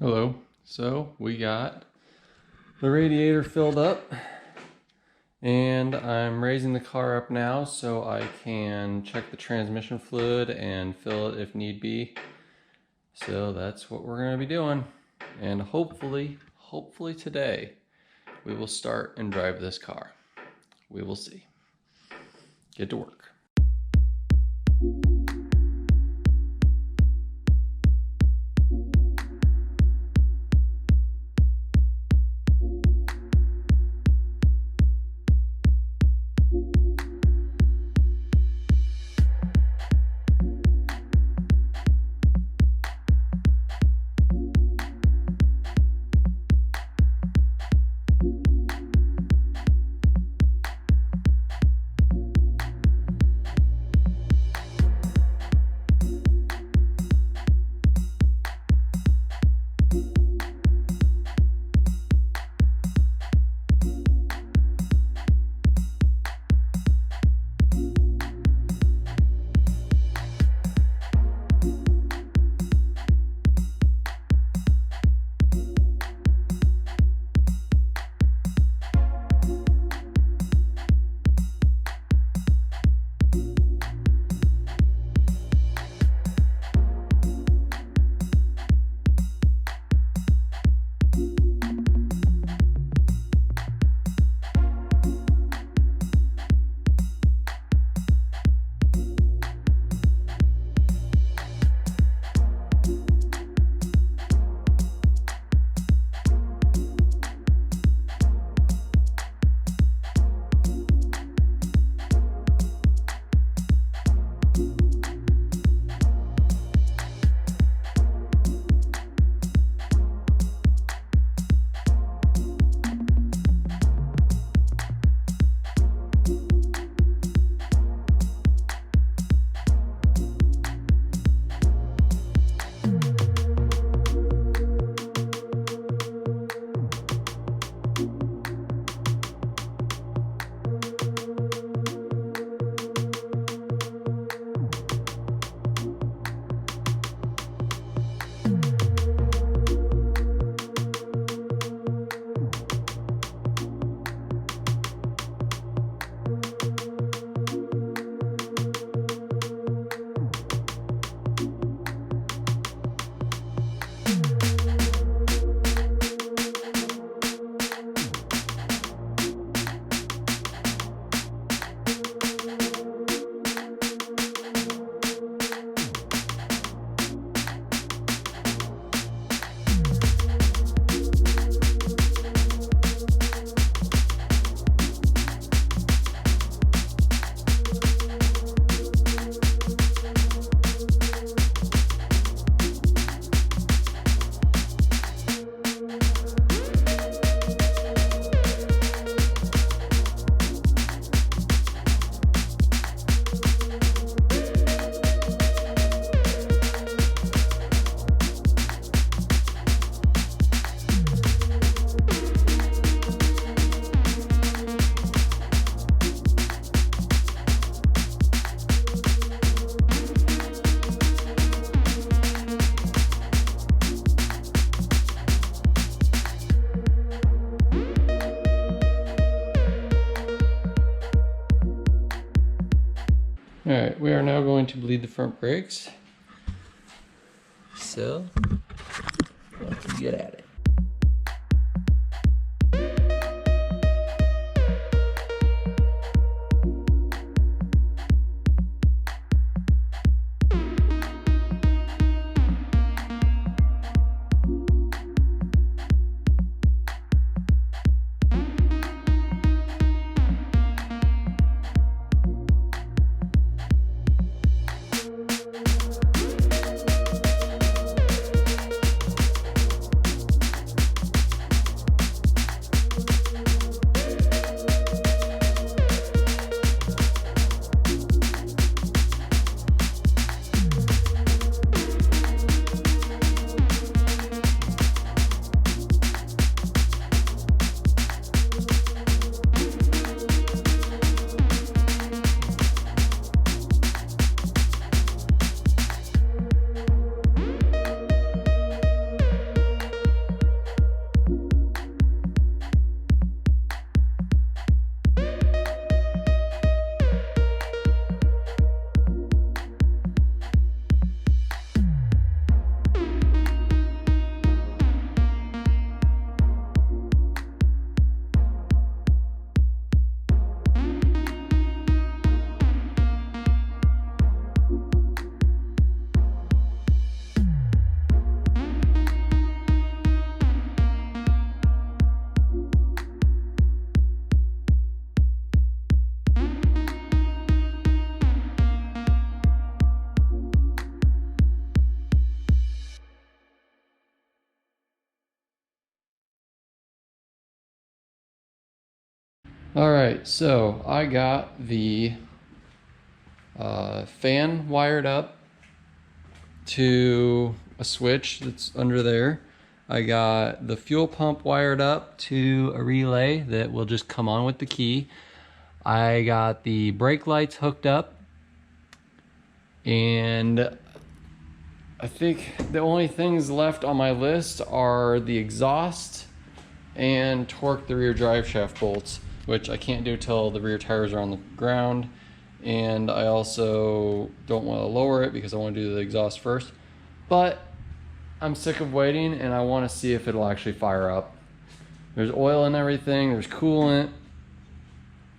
Hello. So we got the radiator filled up and I'm raising the car up now so I can check the transmission fluid and fill it if need be. So that's what we're going to be doing. And hopefully today we will start and drive this car. We will see. Get to work. Alright, we are now going to bleed the front brakes. So, let's get at it. All right, so I got the fan wired up to a switch that's under there. I got the fuel pump wired up to a relay that will just come on with the key. I got the brake lights hooked up, and I think the only things left on my list are the exhaust and torque the rear drive shaft bolts, which I can't do till the rear tires are on the ground. And I also don't want to lower it because I want to do the exhaust first. But I'm sick of waiting and I want to see if it'll actually fire up. There's oil and everything, there's coolant.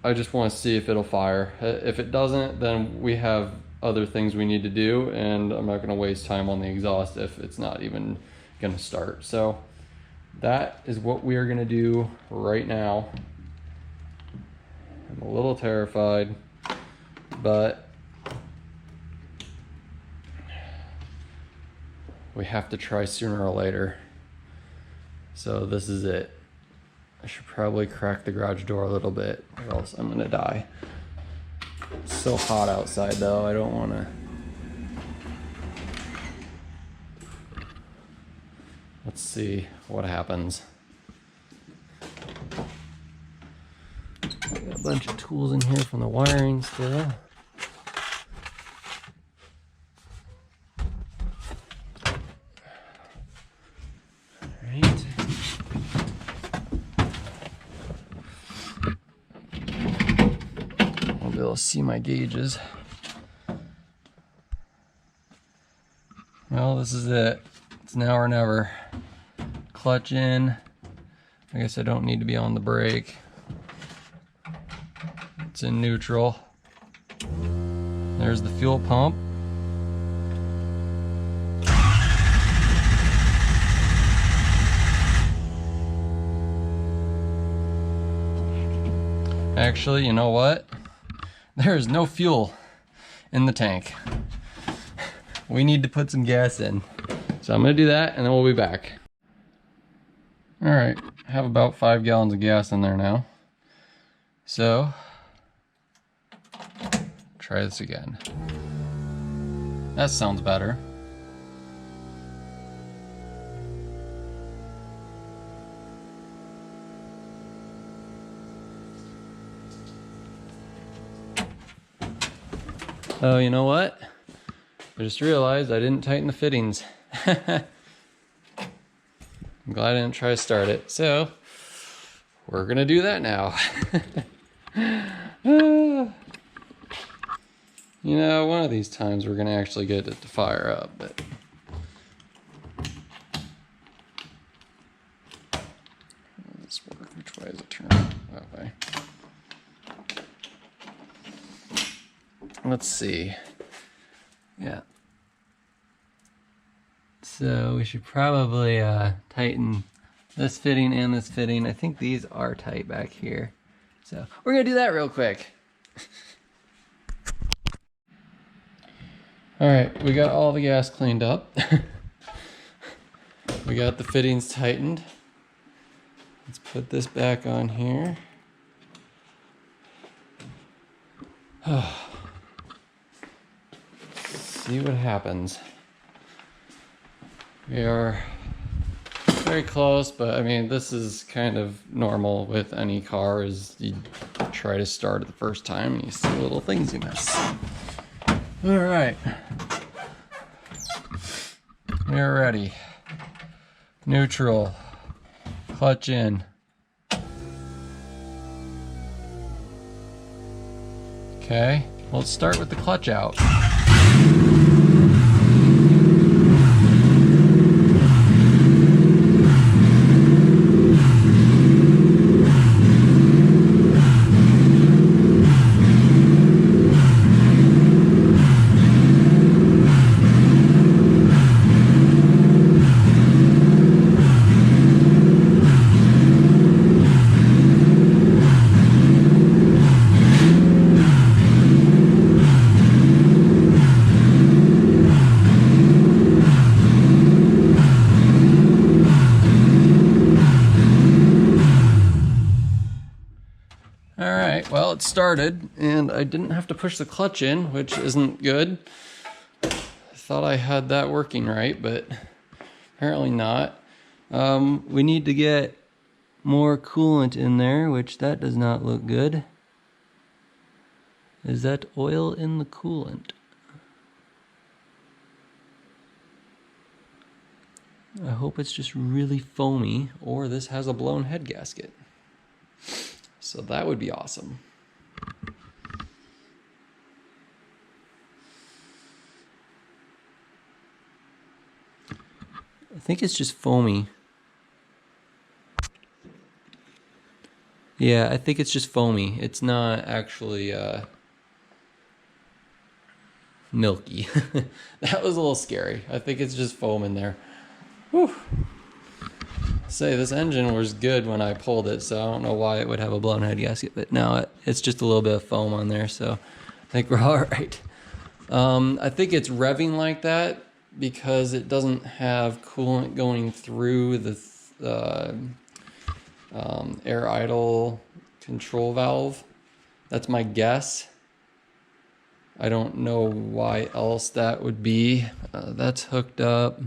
I just want to see if it'll fire. If it doesn't, then we have other things we need to do, and I'm not going to waste time on the exhaust if it's not even going to start. So that is what we are going to do right now. I'm a little terrified, but we have to try sooner or later. So this is it. I should probably crack the garage door a little bit or else I'm gonna die. It's so hot outside though, I don't wanna. Let's see what happens. Got a bunch of tools in here from the wiring still. Alright. I'll be able to see my gauges. Well, this is it. It's now or never. Clutch in. I guess I don't need to be on the brake. It's in neutral. There's the fuel pump. Actually, you know what? There is no fuel in the tank. We need to put some gas in. So I'm gonna do that and then we'll be back. All right, I have about 5 gallons of gas in there now. So, try this again. That sounds better. Oh, you know what? I just realized I didn't tighten the fittings. I'm glad I didn't try to start it. So, we're gonna do that now. You know, one of these times we're gonna actually get it to fire up, but how does this work? Which way does it turn? That way. Let's see. Yeah. So we should probably tighten this fitting and this fitting. I think these are tight back here. So we're gonna do that real quick. All right, we got all the gas cleaned up. We got the fittings tightened. Let's put this back on here. See what happens. We are very close, but I mean, this is kind of normal with any car, is you try to start it the first time and you see little things you miss. All right. We're ready. Neutral. Clutch in. Okay, let's start with the clutch out. it started, and I didn't have to push the clutch in, which isn't good. I thought I had that working right, but apparently not. We need to get more coolant in there, which that does not look good. Is that oil in the coolant? I hope it's just really foamy, or this has a blown head gasket. So that would be awesome. I think it's just foamy. Yeah, I think it's just foamy. It's not actually milky. That was a little scary. I think it's just foam in there. Whew. Say, this engine was good when I pulled it, so I don't know why it would have a blown head gasket, but no, it's just a little bit of foam on there, so I think we're all right. I think it's revving like that because it doesn't have coolant going through the air idle control valve. That's my guess. I don't know why else that would be. That's hooked up.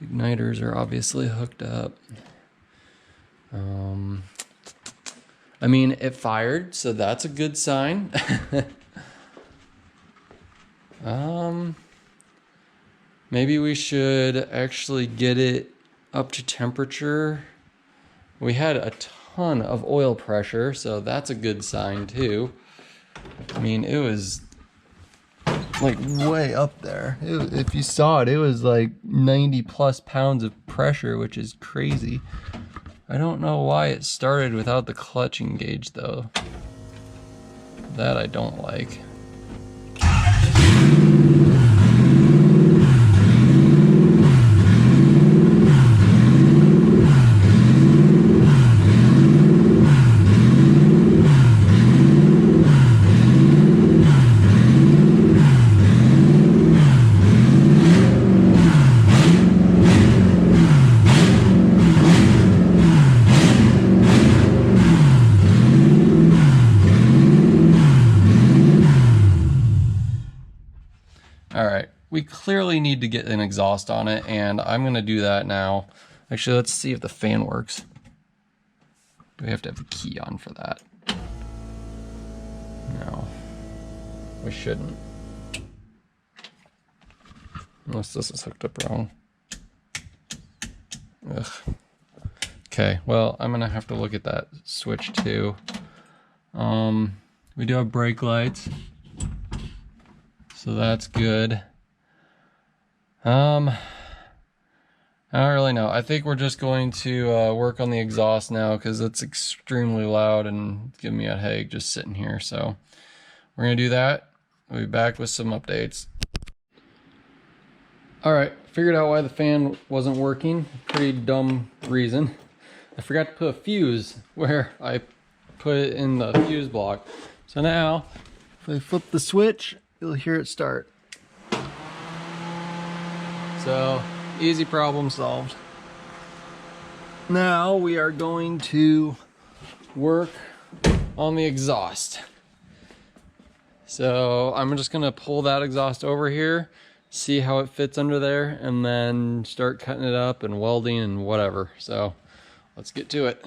Igniters are obviously hooked up. I mean, it fired, so that's a good sign. Maybe we should actually get it up to temperature. We had a ton of oil pressure, so that's a good sign too. I mean, it was like way up there. If you saw it, it was like 90 plus pounds of pressure, which is crazy. I don't know why it started without the clutch engaged though. That I don't like. Alright, we clearly need to get an exhaust on it, and I'm going to do that now. Actually, let's see if the fan works. We have to have the key on for that. No, we shouldn't. Unless this is hooked up wrong. Ugh. Okay, well, I'm going to have to look at that switch too. We do have brake lights. So that's good. I don't really know. I think we're just going to work on the exhaust now because it's extremely loud and giving me a headache just sitting here. So we're going to do that. We'll be back with some updates. Alright, figured out why the fan wasn't working. Pretty dumb reason. I forgot to put a fuse where I put it in the fuse block. So now, if I flip the switch, you'll hear it start. So, easy problem solved. Now we are going to work on the exhaust. So I'm just gonna pull that exhaust over here, see how it fits under there, and then start cutting it up and welding and whatever. So let's get to it.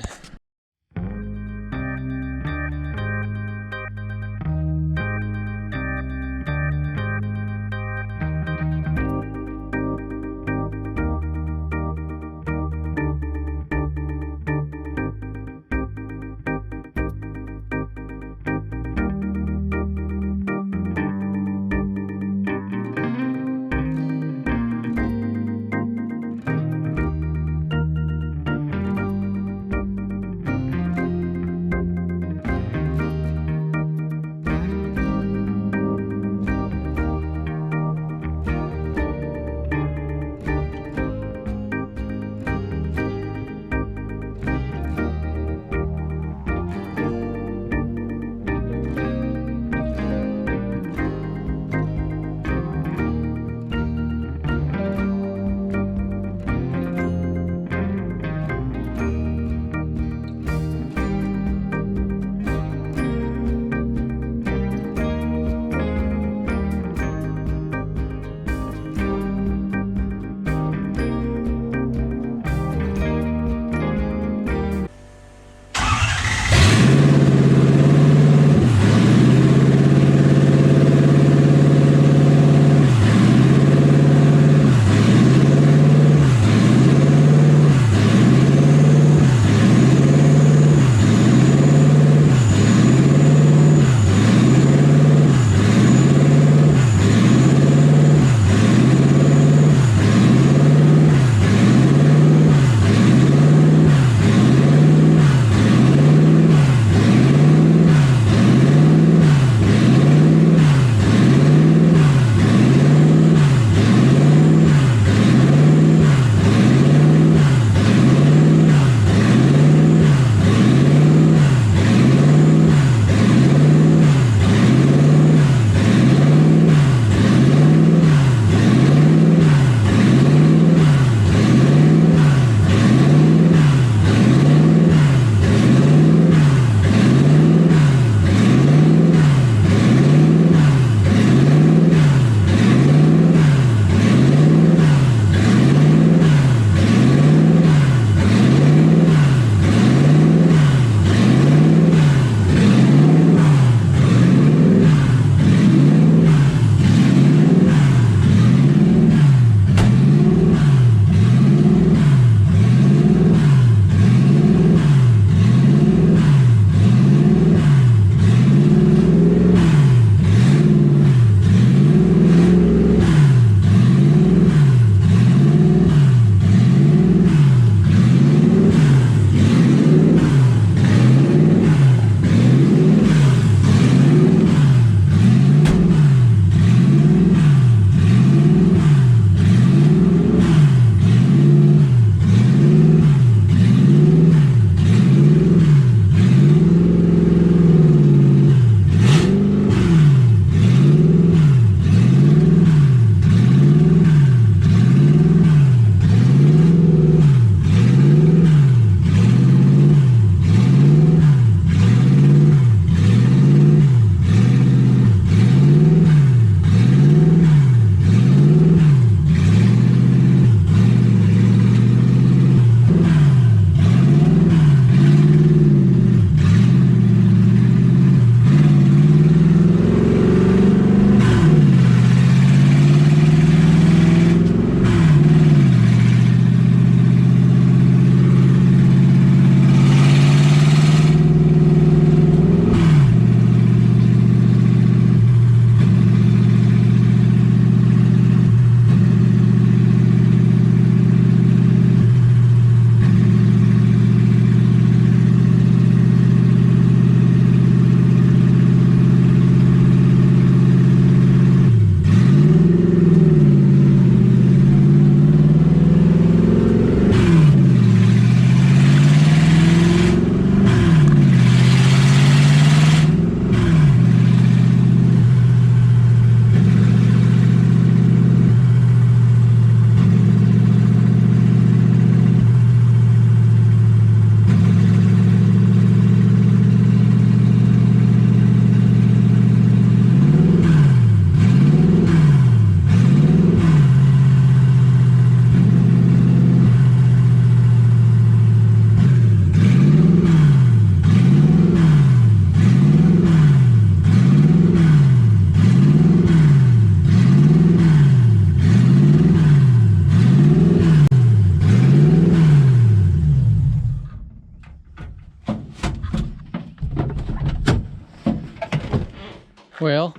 Well,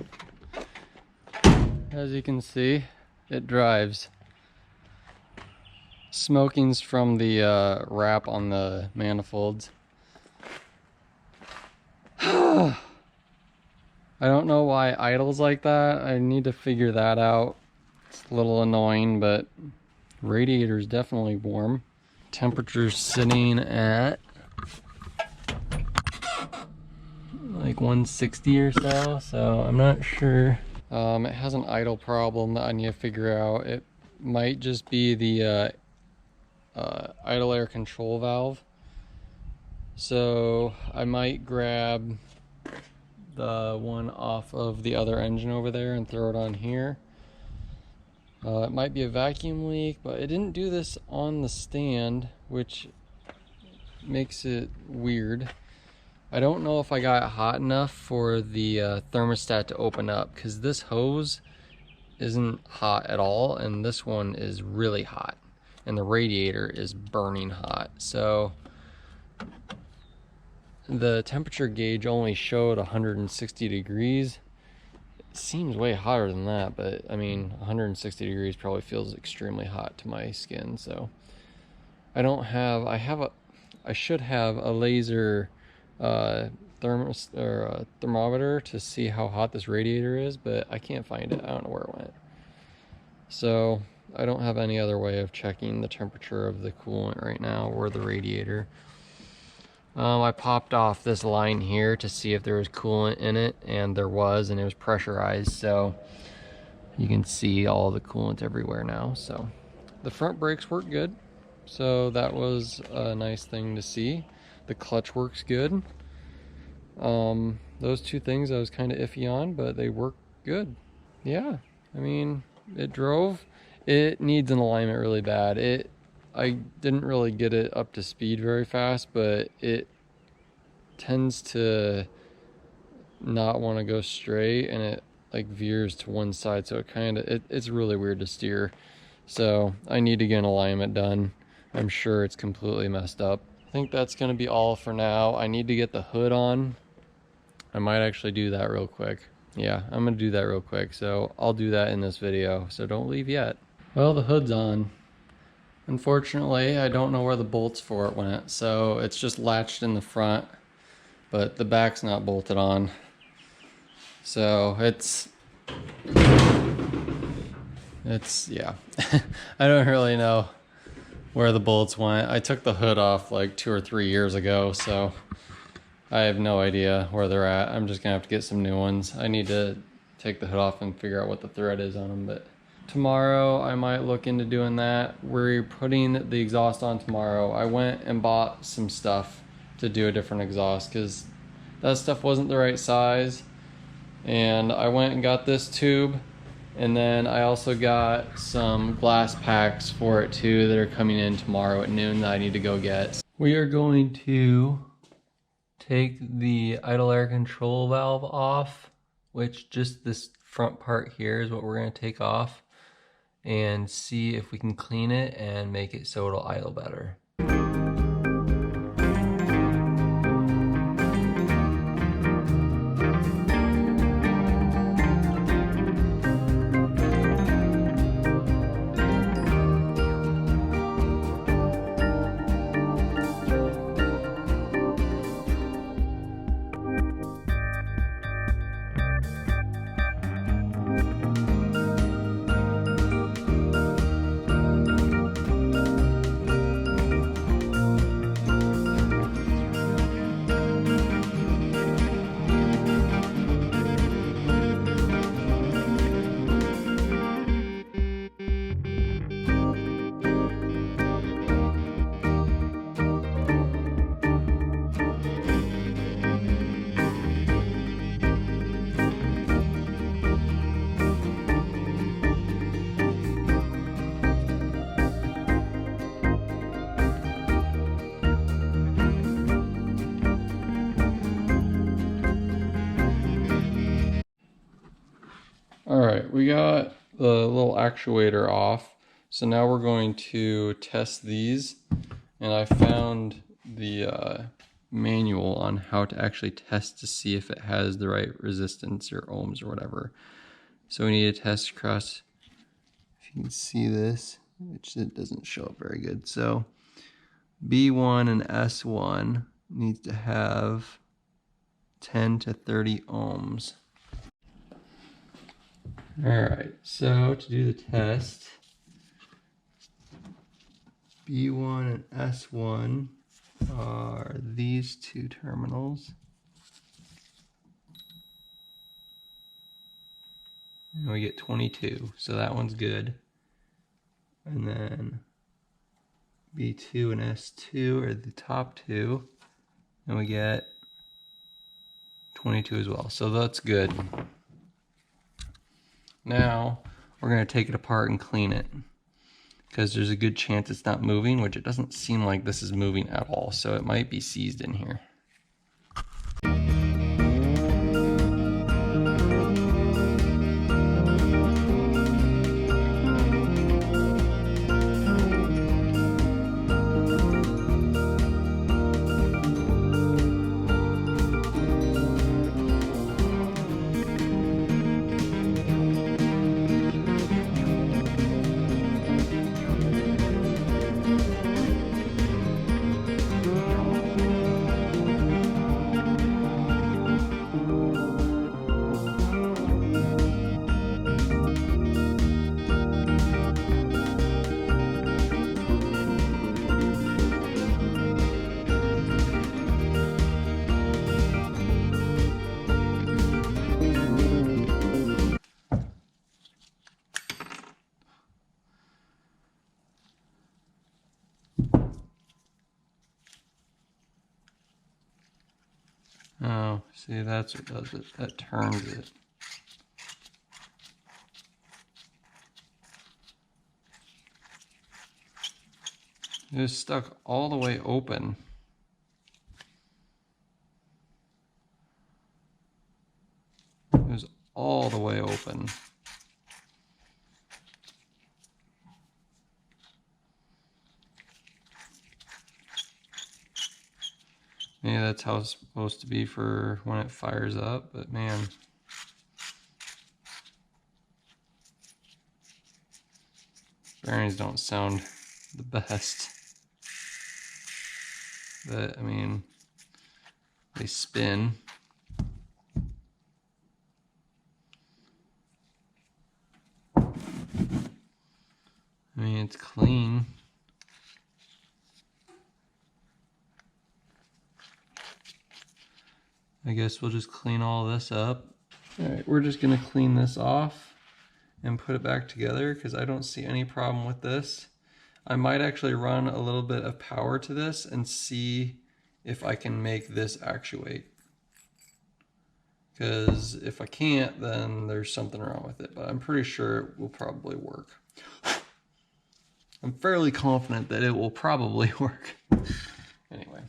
as you can see, it drives. Smoking's from the wrap on the manifolds. I don't know why idles like that. I need to figure that out. It's a little annoying, but radiator's definitely warm. Temperature's sitting at like 160 or so, so I'm not sure. It has an idle problem that I need to figure out. It might just be the idle air control valve. So I might grab the one off of the other engine over there and throw it on here. It might be a vacuum leak, but it didn't do this on the stand, which makes it weird. I don't know if I got it hot enough for the thermostat to open up, because this hose isn't hot at all, and this one is really hot, and the radiator is burning hot. So the temperature gauge only showed 160 degrees. It seems way hotter than that, but I mean 160 degrees probably feels extremely hot to my skin. So I should have a laser thermometer to see how hot this radiator is, but I can't find it. I don't know where it went. So I don't have any other way of checking the temperature of the coolant right now or the radiator. I popped off this line here to see if there was coolant in it, and there was, and it was pressurized, so you can see all the coolant everywhere now. So the front brakes work good, so that was a nice thing to see. The clutch works good. Those two things I was kind of iffy on, but they work good. Yeah, I mean, it drove. It needs an alignment really bad. I didn't really get it up to speed very fast, but it tends to not want to go straight, and it like veers to one side, so it's really weird to steer. So I need to get an alignment done. I'm sure it's completely messed up. I think that's going to be all for now. I need to get the hood on. I might actually do that real quick. Yeah, I'm going to do that real quick, so I'll do that in this video, so don't leave yet. Well, the hood's on. Unfortunately, I don't know where the bolts for it went, so it's just latched in the front, but the back's not bolted on. So yeah. I don't really know where the bolts went. I took the hood off like 2 or 3 years ago, so I have no idea where they're at. I'm just gonna have to get some new ones. I need to take the hood off and figure out what the thread is on them, but tomorrow I might look into doing that. We're putting the exhaust on tomorrow. I went and bought some stuff to do a different exhaust because that stuff wasn't the right size, and I went and got this tube, and then I also got some glass packs for it too that are coming in tomorrow at noon that I need to go get. We are going to take the idle air control valve off, which just this front part here is what we're going to take off, and see if we can clean it and make it so it'll idle better. Alright, we got the little actuator off, so now we're going to test these, and I found the manual on how to actually test to see if it has the right resistance or ohms or whatever. So we need to test across, if you can see this, which it doesn't show up very good. So B1 and S1 needs to have 10 to 30 ohms. All right, so to do the test, B1 and S1 are these two terminals. And we get 22, so that one's good. And then B2 and S2 are the top two, and we get 22 as well, so that's good. Now we're going to take it apart and clean it, because there's a good chance it's not moving, which it doesn't seem like this is moving at all, so it might be seized in here. Oh, see, that's what does it. That turns it. It was stuck all the way open. It was all the way open. Maybe that's how it's supposed to be for when it fires up, but man. Bearings don't sound the best. But, I mean, they spin. I mean, it's clean. I guess we'll just clean all this up. All right, we're just gonna clean this off and put it back together because I don't see any problem with this. I might actually run a little bit of power to this and see if I can make this actuate. Because if I can't, then there's something wrong with it, but I'm pretty sure it will probably work. I'm fairly confident that it will probably work. Anyway.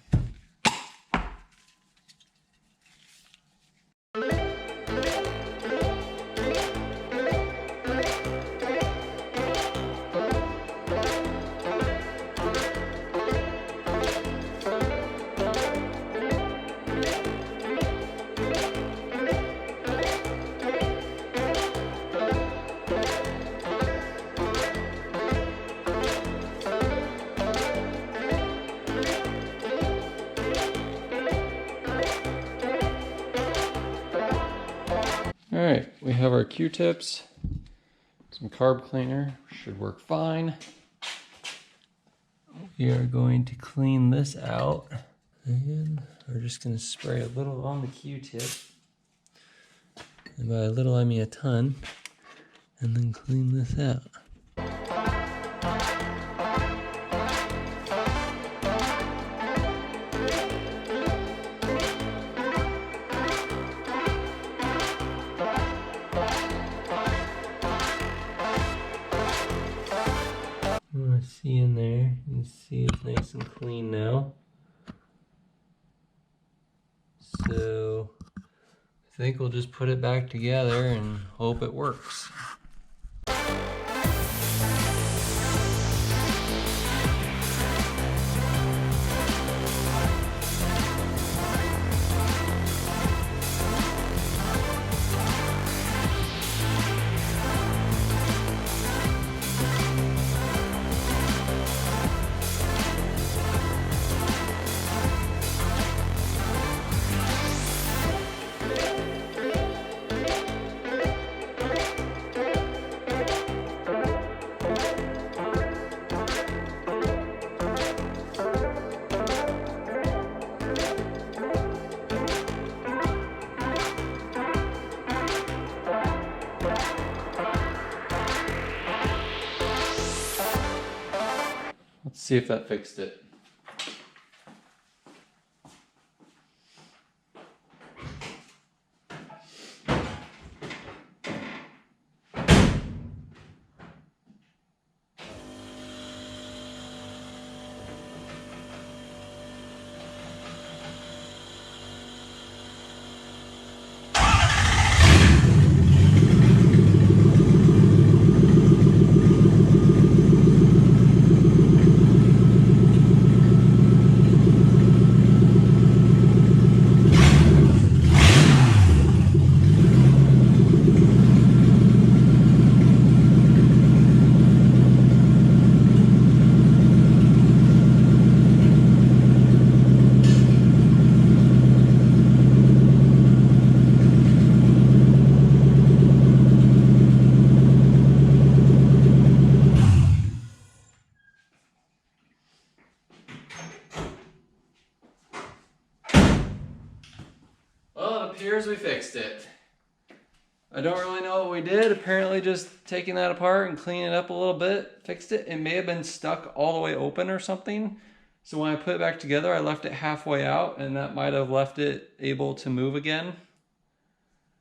All right, we have our Q-tips, some carb cleaner, should work fine. We are going to clean this out, and we're just going to spray a little on the Q-tip, and by a little I mean a ton, and then clean this out. See in there, you can see it's nice and clean now. So I think we'll just put it back together and hope it works. See if that fixed it. Well, it appears we fixed it. I don't really know what we did. Apparently just taking that apart and cleaning it up a little bit fixed it. It may have been stuck all the way open or something. So when I put it back together, I left it halfway out, and that might have left it able to move again.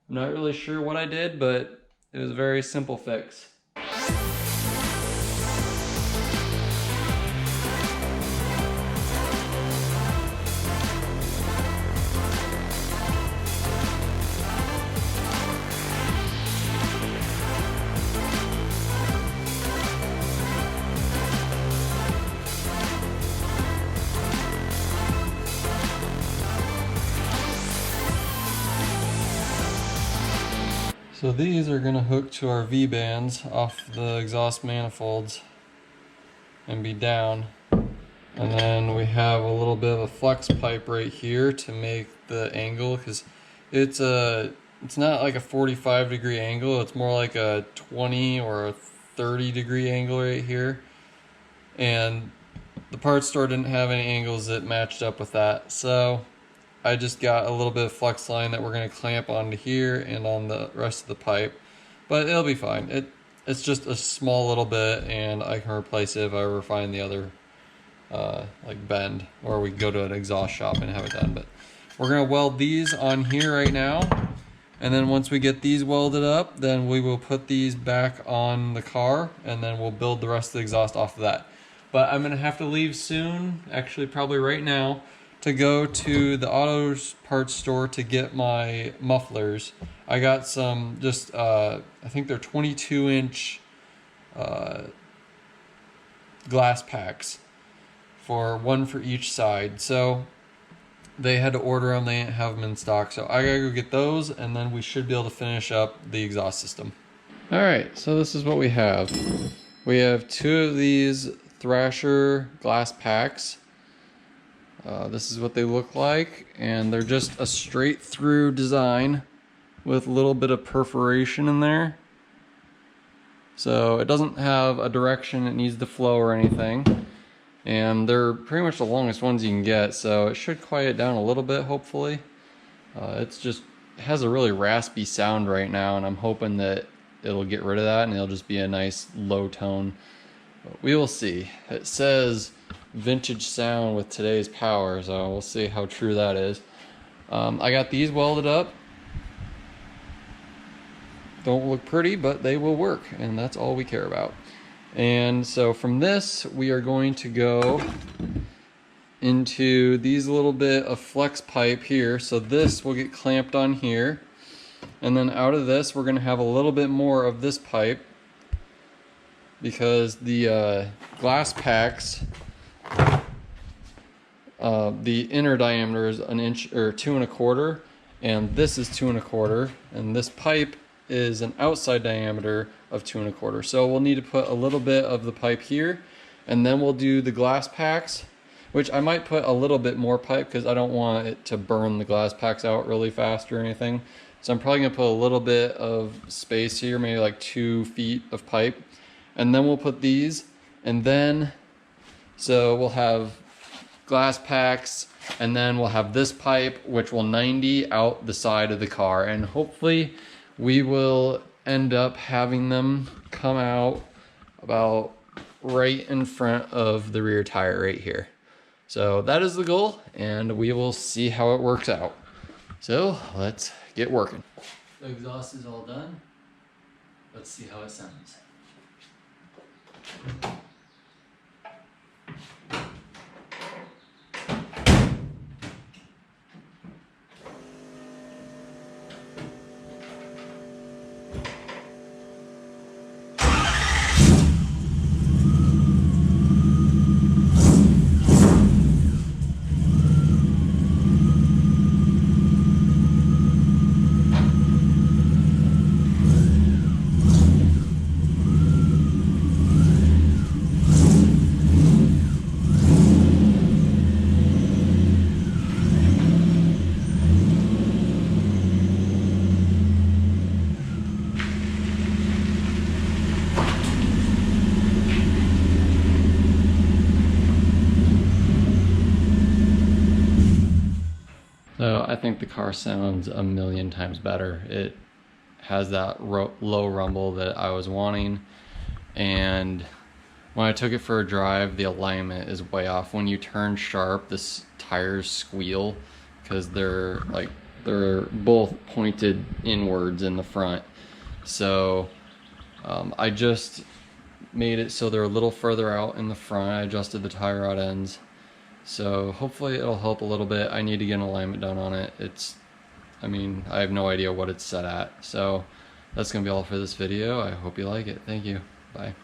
I'm not really sure what I did, but it was a very simple fix. So these are going to hook to our V-bands off the exhaust manifolds and be down. And then we have a little bit of a flex pipe right here to make the angle, because it's not like a 45-degree angle, it's more like a 20 or a 30-degree angle right here. And the parts store didn't have any angles that matched up with that. So I just got a little bit of flex line that we're going to clamp onto here and on the rest of the pipe, but it'll be fine. It's just a small little bit, and I can replace it if I ever find the other like bend, or we go to an exhaust shop and have it done. But we're going to weld these on here right now, and then once we get these welded up, then we will put these back on the car, and then we'll build the rest of the exhaust off of that. But I'm going to have to leave soon, actually probably right now, to go to the auto parts store to get my mufflers. I got some just, I think they're 22-inch glass packs, for one for each side. So they had to order them, they didn't have them in stock. So I gotta go get those, and then we should be able to finish up the exhaust system. All right, so this is what we have. We have 2 of these Thrasher glass packs. This is what they look like, and they're just a straight through design with a little bit of perforation in there. So it doesn't have a direction it needs to flow or anything. And they're pretty much the longest ones you can get, so it should quiet down a little bit, hopefully. It has a really raspy sound right now, and I'm hoping that it'll get rid of that and it'll just be a nice low tone. But we will see. It says vintage sound with today's power, so we'll see how true that is. I got these welded up. Don't look pretty, but they will work, and that's all we care about. And so from this, we are going to go into these little bit of flex pipe here. So this will get clamped on here, and then out of this, we're going to have a little bit more of this pipe, because the glass packs, the inner diameter is 1 inch or 2 1/4, and this is 2 1/4, and this pipe is an outside diameter of 2 1/4. So we'll need to put a little bit of the pipe here, and then we'll do the glass packs, which I might put a little bit more pipe because I don't want it to burn the glass packs out really fast or anything. So I'm probably gonna put a little bit of space here, maybe like 2 feet of pipe, and then we'll put these, and then so we'll have glass packs, and then we'll have this pipe which will 90 out the side of the car, and hopefully we will end up having them come out about right in front of the rear tire right here. So that is the goal, and we will see how it works out. So let's get working. The exhaust is all done. Let's see how it sounds. So I think the car sounds a million times better. It has that low rumble that I was wanting, and when I took it for a drive, the alignment is way off. When you turn sharp, this tires squeal because they're both pointed inwards in the front. So I just made it so they're a little further out in the front. I adjusted the tie rod ends. So hopefully it'll help a little bit. I need to get an alignment done on it. I have no idea what it's set at. So that's gonna be all for this video. I hope you like it. Thank you. Bye.